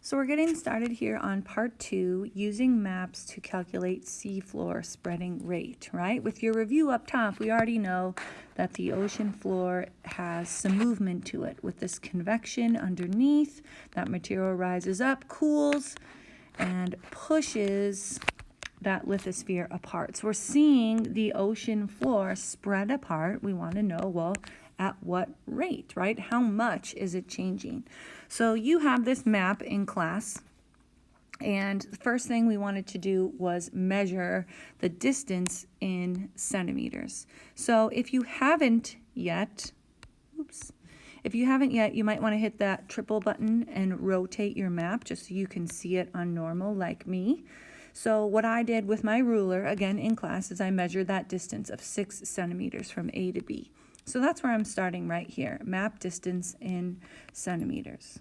So we're getting started here on part 2, using maps to calculate seafloor spreading rate, right? With your review up top, we already know that the ocean floor has some movement to it. With this convection underneath, that material rises up, cools, and pushes that lithosphere apart. So we're seeing the ocean floor spread apart. We want to know, well, at what rate, right? How much is it changing? So you have this map in class, and the first thing we wanted to do was measure the distance in centimeters. So if you haven't yet, you might want to hit that triple button and rotate your map just so you can see it on normal like me. So what I did with my ruler, again in class, is I measured that distance of 6 centimeters from A to B. So that's where I'm starting right here, map distance in centimeters.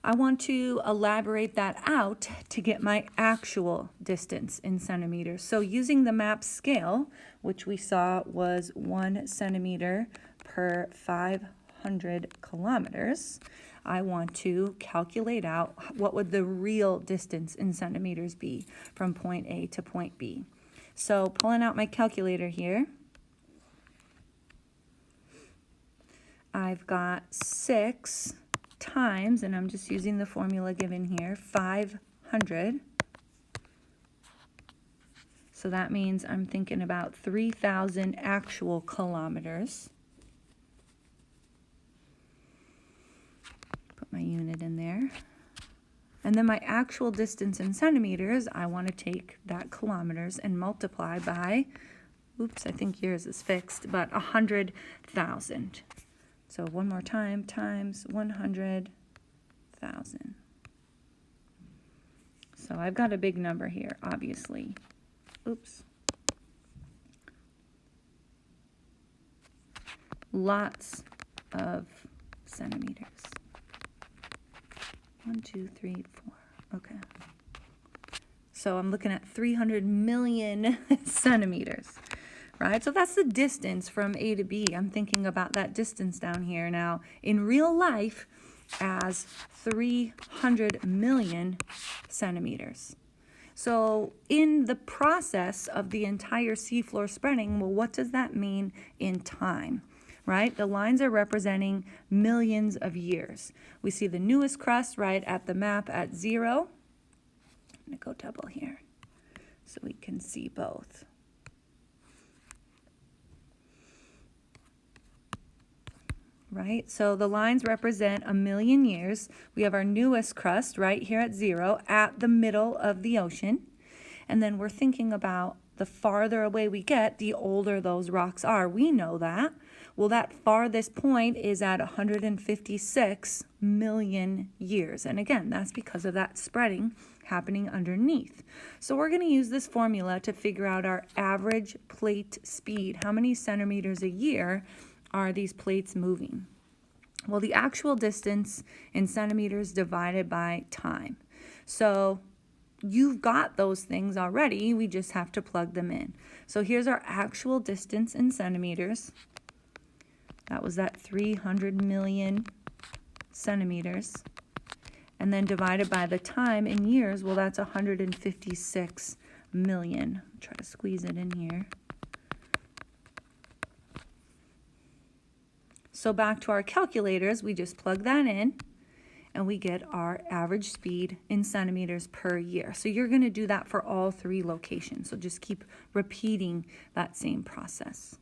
I want to elaborate that out to get my actual distance in centimeters. So using the map scale, which we saw was 1 centimeter per 500 kilometers, I want to calculate out what would the real distance in centimeters be from point A to point B. So pulling out my calculator here, I've got 6 times, and I'm just using the formula given here, 500. So that means I'm thinking about 3,000 actual kilometers. Put my unit in there. And then my actual distance in centimeters, I want to take that kilometers and multiply by, I think yours is fixed, but 100,000. So one more time, times 100,000. So I've got a big number here, obviously. Lots of centimeters. 1, 2, 3, 4. Okay. So I'm looking at 300 million centimeters. Right? So that's the distance from A to B. I'm thinking about that distance down here now in real life as 300 million centimeters. So in the process of the entire seafloor spreading, well, what does that mean in time? Right? The lines are representing millions of years. We see the newest crust right at the map at 0. I'm going to go double here so we can see both. Right? So the lines represent 1,000,000 years. We have our newest crust right here at 0 at the middle of the ocean. And then we're thinking about the farther away we get, the older those rocks are. We know that. Well, that farthest point is at 156 million years. And again, that's because of that spreading happening underneath. So we're going to use this formula to figure out our average plate speed. How many centimeters a year are these plates moving? Well, the actual distance in centimeters divided by time. So you've got those things already. We just have to plug them in. So here's our actual distance in centimeters. That was that 300 million centimeters. And then divided by the time in years, well, that's 156 million. I'll try to squeeze it in here. So back to our calculators, we just plug that in and we get our average speed in centimeters per year. So you're going to do that for all 3 locations. So just keep repeating that same process.